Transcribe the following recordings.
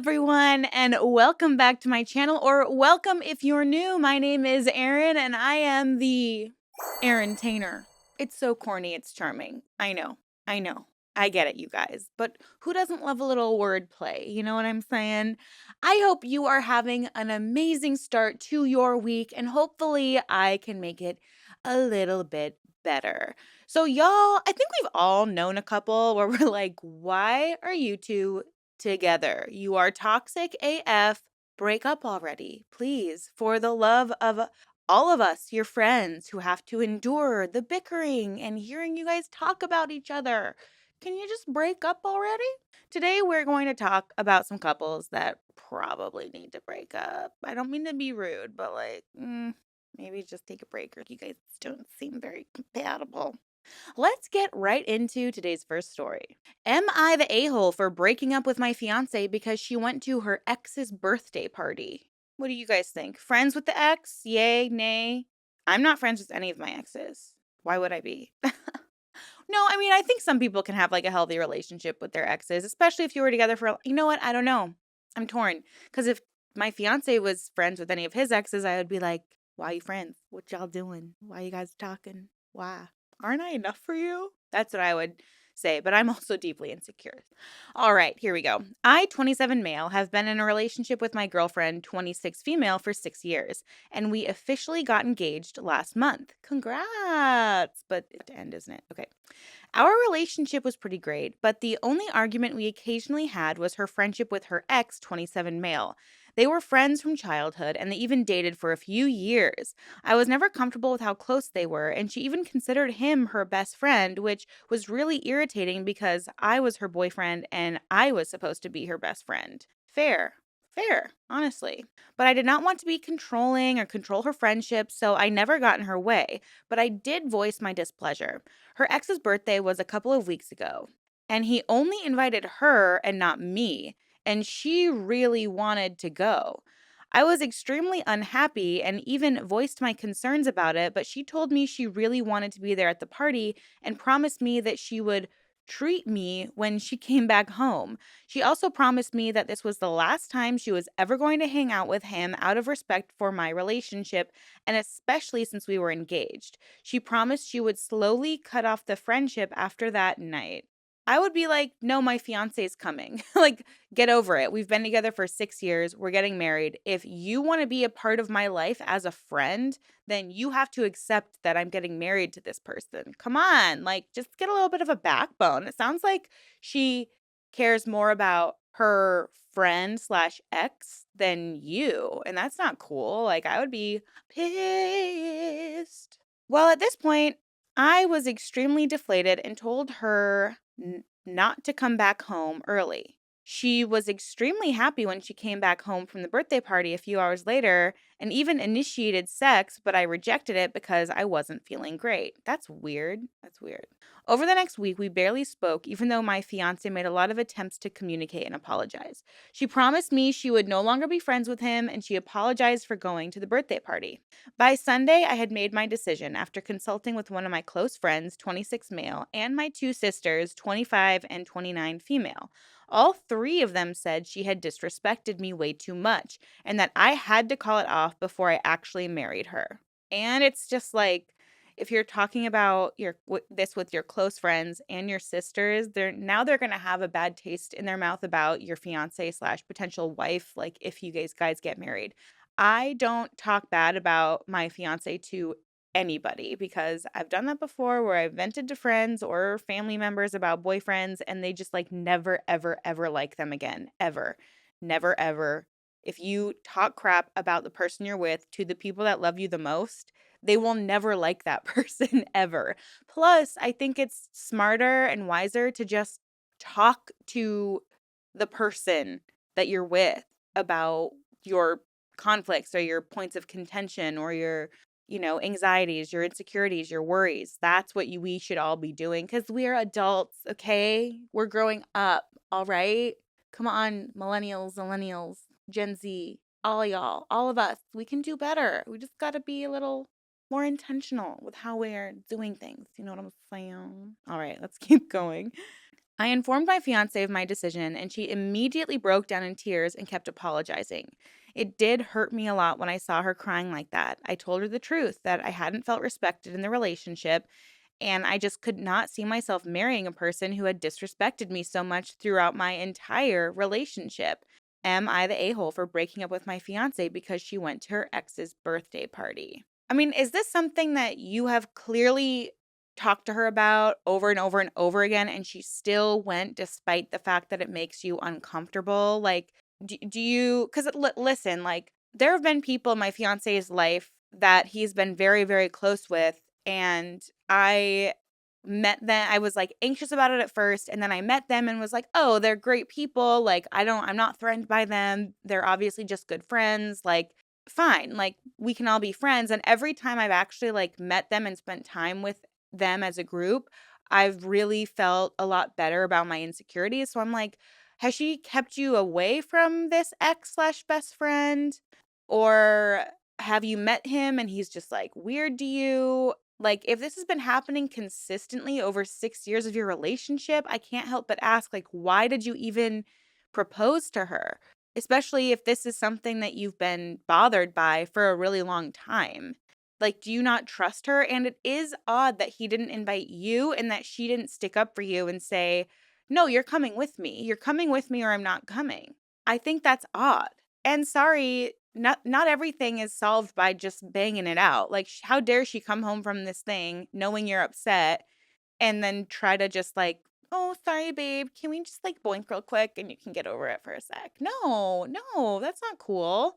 everyone, and welcome back to my channel, or welcome if you're new. My name is Erin, and I am the Erintainer. It's so corny, it's charming. I know. I get it, you guys. But who doesn't love a little wordplay? You know what I'm saying? I hope you are having an amazing start to your week, and hopefully I can make it a little bit better. So, y'all, I think we've all known a couple where we're like, why are you two together? You are toxic AF. Break up already, please, for the love of all of us, your friends who have to endure the bickering and hearing you guys talk about each other. Can you just break up already? Today, we're going to talk about some couples that probably need to break up. I don't mean to be rude, but maybe just take a break, or you guys don't seem very compatible. Let's get right into today's first story. Am I the a-hole for breaking up with my fiance because she went to her ex's birthday party? What do you guys think? Friends with the ex? Yay, nay? I'm not friends with any of my exes. Why would I be? No, I mean, I think some people can have like a healthy relationship with their exes, especially if you were together for, you know what? I don't know. I'm torn. Because if my fiance was friends with any of his exes, I would be like, why you friends? What y'all doing? Why you guys talking? Why? Aren't I enough for you? That's what I would say, but I'm also deeply insecure. All right, here we go. I, 27 male, have been in a relationship with my girlfriend, 26 female, for 6 years, and we officially got engaged last month. Congrats! But it's to end, isn't it? Okay. Our relationship was pretty great, but the only argument we occasionally had was her friendship with her ex, 27 male. They were friends from childhood, and they even dated for a few years. I was never comfortable with how close they were, and she even considered him her best friend, which was really irritating because I was her boyfriend and I was supposed to be her best friend. Fair, honestly. But I did not want to be controlling or control her friendship, so I never got in her way. But I did voice my displeasure. Her ex's birthday was a couple of weeks ago, and he only invited her and not me, and she really wanted to go. I was extremely unhappy and even voiced my concerns about it, but she told me she really wanted to be there at the party and promised me that she would treat me when she came back home. She also promised me that this was the last time she was ever going to hang out with him out of respect for my relationship, and especially since we were engaged. She promised she would slowly cut off the friendship after that night. I would be like, no, my fiance is coming. Like, get over it. We've been together for 6 years. We're getting married. If you want to be a part of my life as a friend, then you have to accept that I'm getting married to this person. Come on, like, just get a little bit of a backbone. It sounds like she cares more about her friend slash ex than you, and that's not cool. Like, I would be pissed. Well, at this point, I was extremely deflated and told her not to come back home early. She was extremely happy when she came back home from the birthday party a few hours later and even initiated sex, but I rejected it because I wasn't feeling great. That's weird. Over the next week, we barely spoke, even though my fiance made a lot of attempts to communicate and apologize. She promised me she would no longer be friends with him, and she apologized for going to the birthday party. By Sunday, I had made my decision after consulting with one of my close friends, 26 male, and my two sisters, 25 and 29 female. All three of them said she had disrespected me way too much and that I had to call it off before I actually married her. And it's just like, if you're talking about this with your close friends and your sisters, they're going to have a bad taste in their mouth about your fiance slash potential wife, like if you guys get married. I don't talk bad about my fiance to anybody because I've done that before where I've vented to friends or family members about boyfriends and they just like never, ever, ever like them again. Ever. Never, ever. If you talk crap about the person you're with to the people that love you the most, they will never like that person ever. Plus, I think it's smarter and wiser to just talk to the person that you're with about your conflicts or your points of contention or your anxieties, your insecurities, your worries. That's what we should all be doing because we are adults, okay? We're growing up, all right? Come on, millennials, Gen Z, all y'all, all of us. We can do better. We just got to be a little more intentional with how we're doing things. You know what I'm saying? All right, let's keep going. I informed my fiance of my decision, and she immediately broke down in tears and kept apologizing. It did hurt me a lot when I saw her crying like that. I told her the truth that I hadn't felt respected in the relationship, and I just could not see myself marrying a person who had disrespected me so much throughout my entire relationship. Am I the a hole for breaking up with my fiance because she went to her ex's birthday party? I mean, is this something that you have clearly talked to her about over and over and over again, and she still went despite the fact that it makes you uncomfortable? Like, do you, because listen, like, there have been people in my fiance's life that he's been very, very close with, and I met them. I was like anxious about it at first, and then I met them and was like, oh, they're great people. Like, I'm not threatened by them. They're obviously just good friends. Like, fine. Like, we can all be friends. And every time I've actually like met them and spent time with them as a group, I've really felt a lot better about my insecurities. So I'm like, has she kept you away from this ex slash best friend? Or have you met him and he's just like weird to you? Like, if this has been happening consistently over 6 years of your relationship, I can't help but ask, like, why did you even propose to her? Especially if this is something that you've been bothered by for a really long time. Like, do you not trust her? And it is odd that he didn't invite you and that she didn't stick up for you and say, no, you're coming with me. You're coming with me or I'm not coming. I think that's odd. And sorry, not everything is solved by just banging it out. Like, how dare she come home from this thing knowing you're upset and then try to just like, "Oh, sorry, babe. Can we just like boink real quick and you can get over it for a sec?" No, no, that's not cool.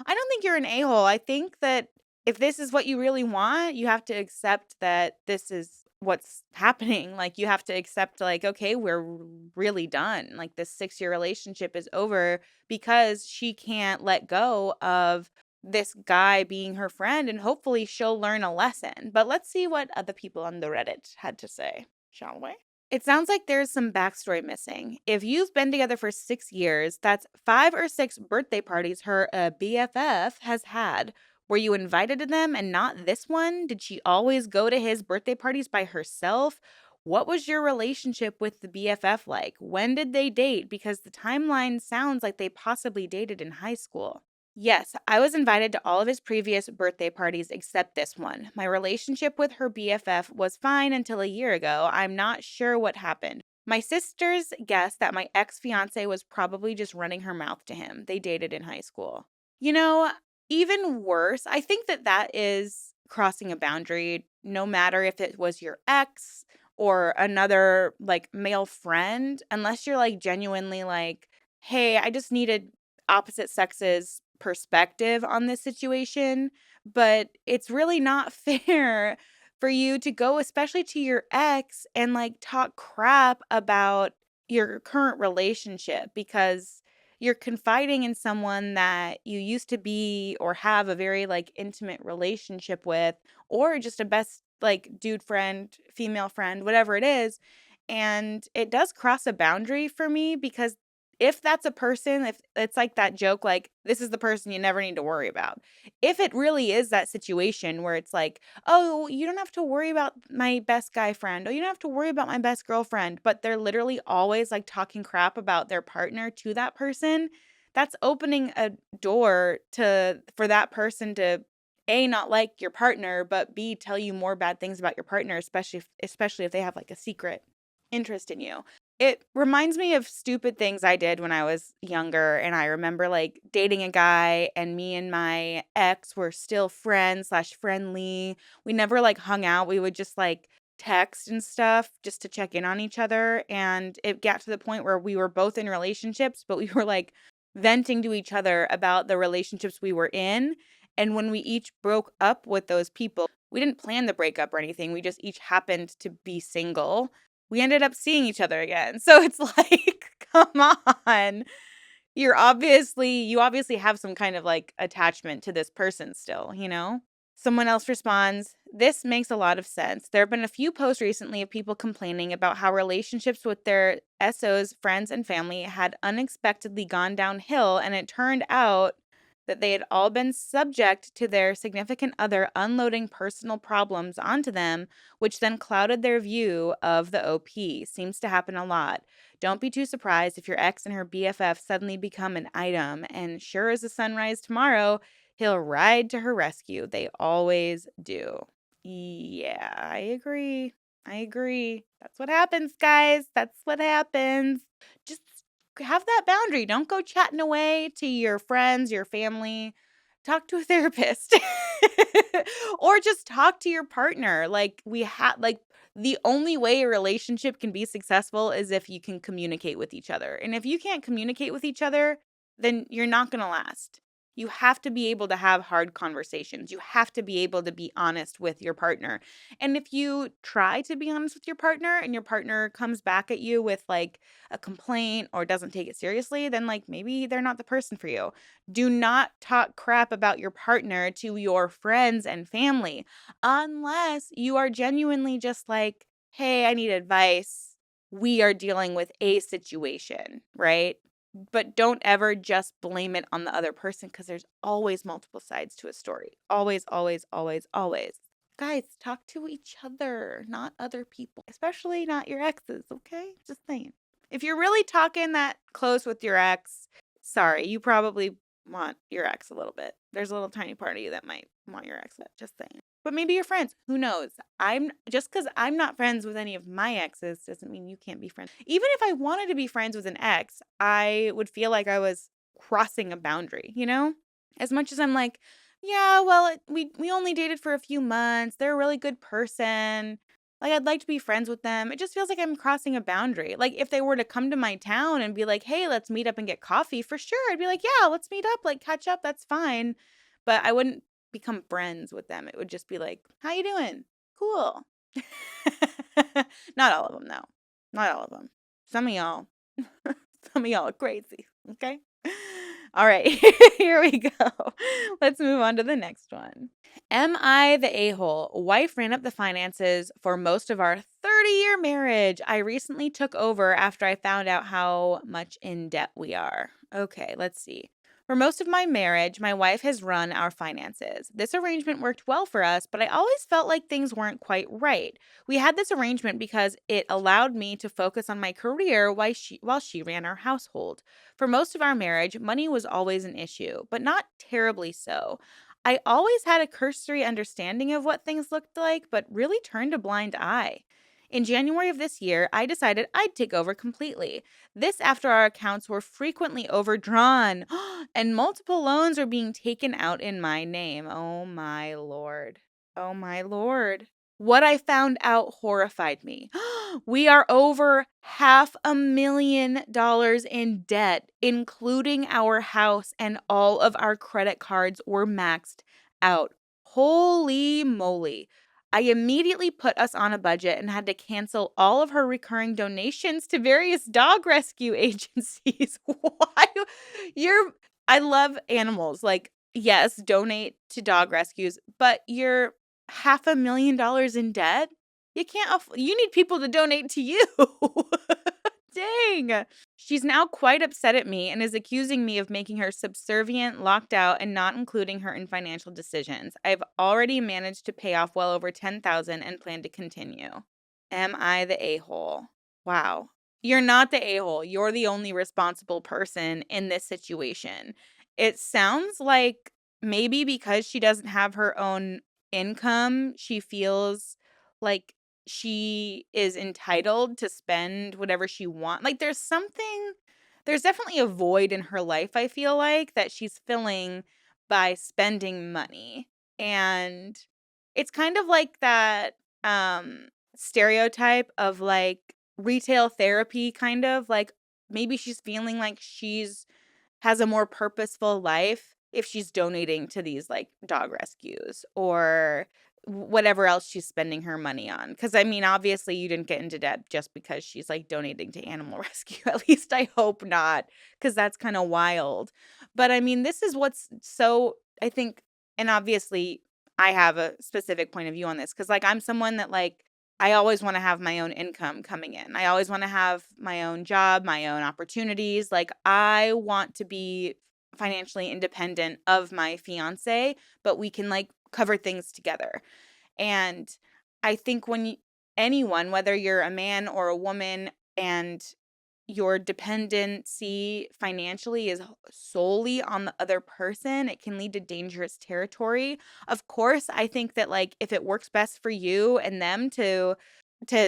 I don't think you're an a-hole. I think that if this is what you really want, you have to accept that this is what's happening. Like, you have to accept, like, okay, we're really done. Like, this 6-year relationship is over because she can't let go of this guy being her friend, and hopefully she'll learn a lesson. But let's see what other people on the Reddit had to say, shall we? It sounds like there's some backstory missing. If you've been together for 6 years, that's 5 or 6 birthday parties her BFF has had. Were you invited to them and not this one? Did she always go to his birthday parties by herself? What was your relationship with the BFF like? When did they date? Because the timeline sounds like they possibly dated in high school. Yes, I was invited to all of his previous birthday parties except this one. My relationship with her BFF was fine until a year ago. I'm not sure what happened. My sisters guess that my ex fiance was probably just running her mouth to him. They dated in high school. You know, even worse, I think that that is crossing a boundary, no matter if it was your ex or another like male friend, unless you're like genuinely like, hey, I just needed opposite sexes perspective on this situation, but it's really not fair for you to go, especially to your ex, and like talk crap about your current relationship because you're confiding in someone that you used to be or have a very like intimate relationship with, or just a best like dude friend, female friend, whatever it is. And it does cross a boundary for me because if that's a person, if it's like that joke, like, this is the person you never need to worry about. If it really is that situation where it's like, oh, you don't have to worry about my best guy friend. Oh, you don't have to worry about my best girlfriend. But they're literally always like talking crap about their partner to that person. That's opening a door for that person to A, not like your partner, but B, tell you more bad things about your partner, especially if they have like a secret interest in you. It reminds me of stupid things I did when I was younger, and I remember, like, dating a guy, and me and my ex were still friends/friendly. Slash friendly. We never, like, hung out, we would just, like, text and stuff just to check in on each other, and it got to the point where we were both in relationships, but we were, like, venting to each other about the relationships we were in, and when we each broke up with those people, we didn't plan the breakup or anything, we just each happened to be single. We ended up seeing each other again. So it's like, come on. You obviously have some kind of like attachment to this person still, you know? Someone else responds, this makes a lot of sense. There have been a few posts recently of people complaining about how relationships with their SOs, friends, and family had unexpectedly gone downhill, and it turned out that they had all been subject to their significant other unloading personal problems onto them, which then clouded their view of the OP. Seems to happen a lot. Don't be too surprised if your ex and her BFF suddenly become an item, and sure as the sunrise tomorrow, he'll ride to her rescue. They always do. Yeah, I agree. I agree. That's what happens, guys. That's what happens. Just have that boundary. Don't go chatting away to your friends, your family. Talk to a therapist. Or just talk to your partner. Like the only way a relationship can be successful is if you can communicate with each other. And if you can't communicate with each other, then you're not going to last. You have to be able to have hard conversations. You have to be able to be honest with your partner. And if you try to be honest with your partner and your partner comes back at you with like a complaint or doesn't take it seriously, then like maybe they're not the person for you. Do not talk crap about your partner to your friends and family unless you are genuinely just like, hey, I need advice. We are dealing with a situation, right? But don't ever just blame it on the other person because there's always multiple sides to a story. Always, always, always, always. Guys, talk to each other, not other people, especially not your exes, okay? Just saying. If you're really talking that close with your ex, sorry, you probably want your ex a little bit. There's a little tiny part of you that might want your ex, just saying. But maybe you're friends. Who knows? I'm just because I'm not friends with any of my exes doesn't mean you can't be friends. Even if I wanted to be friends with an ex, I would feel like I was crossing a boundary, you know? As much as I'm like, yeah, well, we only dated for a few months. They're a really good person. Like, I'd like to be friends with them. It just feels like I'm crossing a boundary. Like, if they were to come to my town and be like, hey, let's meet up and get coffee, for sure. I'd be like, yeah, let's meet up, like, catch up. That's fine. But I wouldn't become friends with them. It would just be like, how you doing? Cool. Not all of them, though. Not all of them. Some of y'all. Some of y'all are crazy. Okay. All right. Here we go. Let's move on to the next one. Am I the a-hole? Wife ran up the finances for most of our 30-year marriage. I recently took over after I found out how much in debt we are. Okay, let's see. For most of my marriage, my wife has run our finances. This arrangement worked well for us, but I always felt like things weren't quite right. We had this arrangement because it allowed me to focus on my career while she ran our household. For most of our marriage, money was always an issue, but not terribly so. I always had a cursory understanding of what things looked like, but really turned a blind eye. In January of this year, I decided I'd take over completely. This after our accounts were frequently overdrawn and multiple loans are being taken out in my name. Oh my lord. Oh my lord. What I found out horrified me. We are over $500,000 in debt, including our house, and all of our credit cards were maxed out. Holy moly. I immediately put us on a budget and had to cancel all of her recurring donations to various dog rescue agencies. Why? I love animals. Like, yes, donate to dog rescues, but you're $500,000 in debt? You can't you need people to donate to you. Dang. She's now quite upset at me and is accusing me of making her subservient, locked out, and not including her in financial decisions. I've already managed to pay off well over $10,000 and plan to continue. Am I the a-hole? Wow. You're not the a-hole. You're the only responsible person in this situation. It sounds like maybe because she doesn't have her own income, she feels like she is entitled to spend whatever she wants. Like there's definitely a void in her life, I feel like, that she's filling by spending money. And it's kind of like that stereotype of like retail therapy, kind of like maybe she's feeling like she's has a more purposeful life if she's donating to these like dog rescues or whatever else she's spending her money on. Because I mean, obviously, you didn't get into debt just because she's like donating to animal rescue. At least I hope not, because that's kind of wild. But I mean, this is what's so, I think, and obviously, I have a specific point of view on this because like I'm someone that like, I always want to have my own income coming in. I always want to have my own job, my own opportunities. Like I want to be financially independent of my fiance, but we can like cover things together. And I think anyone, whether you're a man or a woman, and your dependency financially is solely on the other person, it can lead to dangerous territory. Of course, I think that like if it works best for you and them to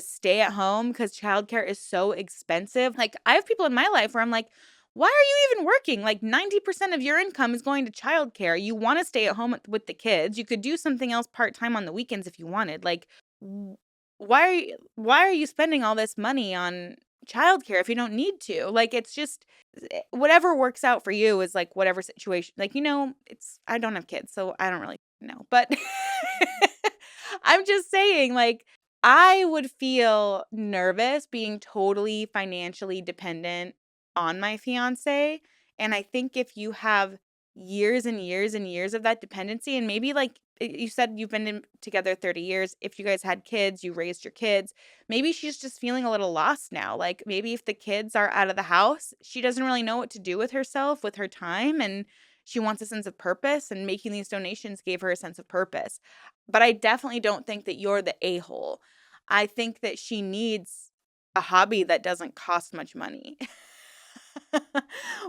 stay at home because childcare is so expensive. Like I have people in my life where I'm like, why are you even working? Like 90% of your income is going to childcare. You want to stay at home with the kids. You could do something else part-time on the weekends if you wanted. Like why are you spending all this money on childcare if you don't need to? Like it's just whatever works out for you is like whatever situation. Like it's I don't have kids, so I don't really know. But I'm just saying like I would feel nervous being totally financially dependent on my fiance. And I think if you have years and years and years of that dependency, and maybe like you said, you've been together 30 years. If you guys had kids, you raised your kids, maybe she's just feeling a little lost now. Like maybe if the kids are out of the house, she doesn't really know what to do with herself, with her time. And she wants a sense of purpose, and making these donations gave her a sense of purpose. But I definitely don't think that you're the a-hole. I think that she needs a hobby that doesn't cost much money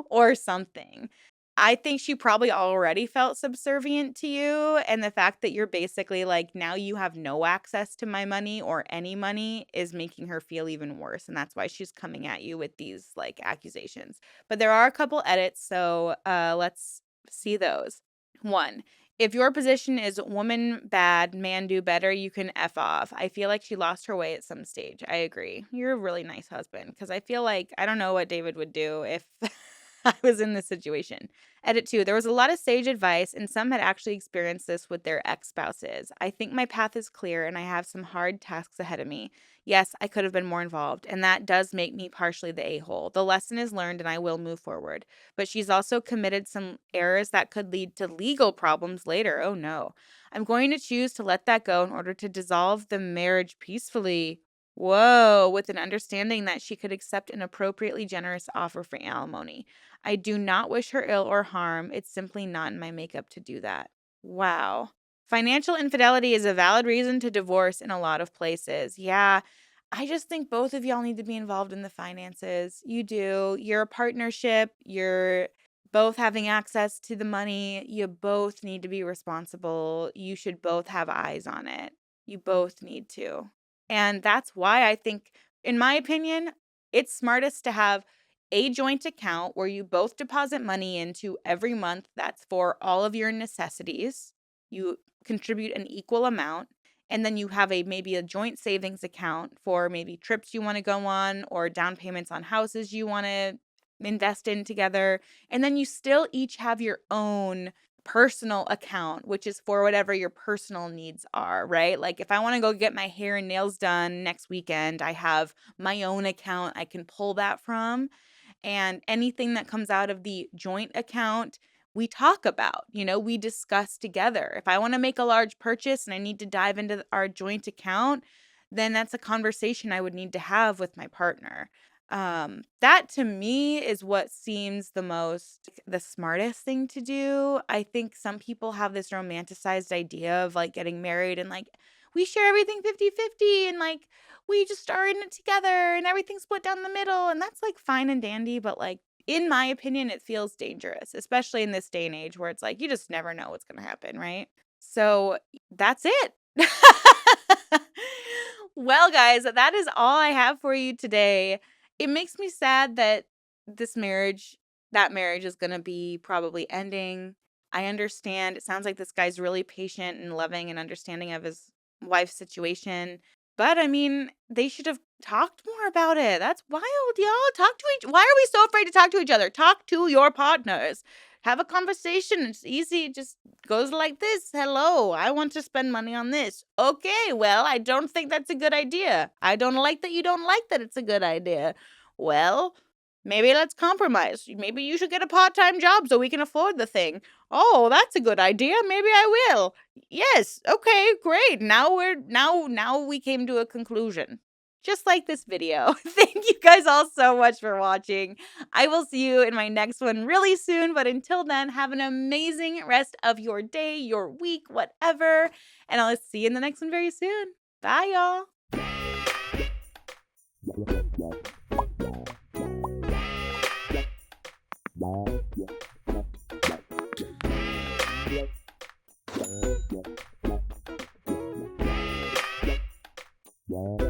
or something. I think she probably already felt subservient to you. And the fact that you're basically like, now you have no access to my money or any money is making her feel even worse. And that's why she's coming at you with these like accusations. But there are a couple edits. So let's see those. 1. If your position is woman bad, man do better, you can F off. I feel like she lost her way at some stage. I agree. You're a really nice husband, because I feel like I don't know what David would do if I was in this situation. Edit 2. There was a lot of sage advice, and some had actually experienced this with their ex-spouses. I think my path is clear, and I have some hard tasks ahead of me. Yes, I could have been more involved, and that does make me partially the a-hole. The lesson is learned, and I will move forward. But she's also committed some errors that could lead to legal problems later. Oh no. I'm going to choose to let that go in order to dissolve the marriage peacefully. Whoa, with an understanding that she could accept an appropriately generous offer for alimony. I do not wish her ill or harm. It's simply not in my makeup to do that. Wow. Financial infidelity is a valid reason to divorce in a lot of places. Yeah, I just think both of y'all need to be involved in the finances. You do. You're a partnership. You're both having access to the money. You both need to be responsible. You should both have eyes on it. You both need to. And that's why I think, in my opinion, it's smartest to have a joint account where you both deposit money into every month. That's for all of your necessities. You contribute an equal amount. And then you have maybe a joint savings account for maybe trips you want to go on, or down payments on houses you want to invest in together. And then you still each have your own personal account, which is for whatever your personal needs are, right? Like if I want to go get my hair and nails done next weekend, I have my own account I can pull that from. And anything that comes out of the joint account, we talk about, we discuss together. If I want to make a large purchase and I need to dive into our joint account, then that's a conversation I would need to have with my partner. That to me is what seems the smartest thing to do. I think some people have this romanticized idea of like getting married and like we share everything 50-50, and like we just are in it together and everything's split down the middle, and that's like fine and dandy, but like in my opinion it feels dangerous, especially in this day and age where it's like you just never know what's going to happen, right? So that's it. Well, guys, that is all I have for you today. It makes me sad that that marriage is going to be probably ending. I understand. It sounds like this guy's really patient and loving and understanding of his wife's situation. But I mean, they should have talked more about it. That's wild, y'all. Why are we so afraid to talk to each other? Talk to your partners. Have a conversation. It's easy. It just goes like this. Hello, I want to spend money on this. Okay, well, I don't think that's a good idea. I don't like that you don't like that it's a good idea. Well, maybe let's compromise. Maybe you should get a part-time job so we can afford the thing. Oh, that's a good idea. Maybe I will. Yes. Okay, great. Now we came to a conclusion. just like this video. Thank you guys all so much for watching. I will see you in my next one really soon, but until then, have an amazing rest of your day, your week, whatever, and I'll see you in the next one very soon. Bye, y'all. Yeah.